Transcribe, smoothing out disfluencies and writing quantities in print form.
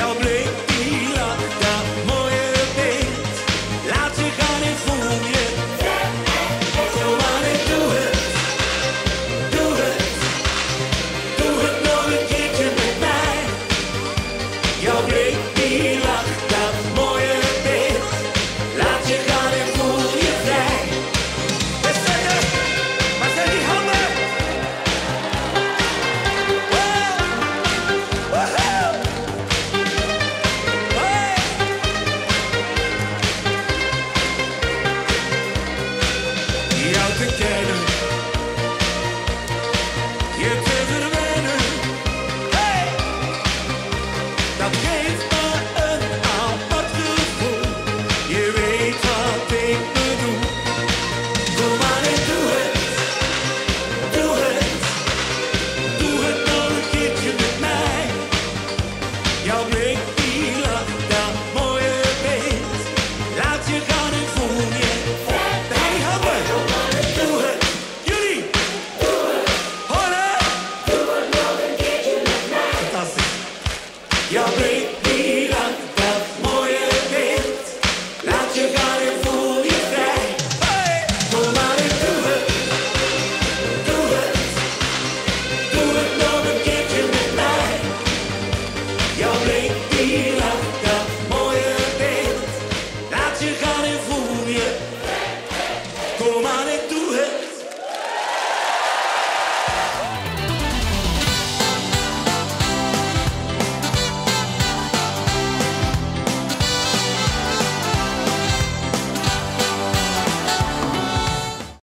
Jouw blik die lacht, dat mooie beeld. Laat je gaan en voel je. Kom aan en doe het. Doe het. Doe het nog een keertje met mij. Jouw blik die lacht, dat mooie beeld. Laat je gaan en voel je vrij. We zeggen, waar zijn die handen? Woehoe! Hey! Jou te kennen, je te verwennen. Hey! Dat geeft me een apart gevoel. Je weet wat ik bedoel. Kom maar en doe het. Doe het. Doe het nog een keertje met mij. Jouw blik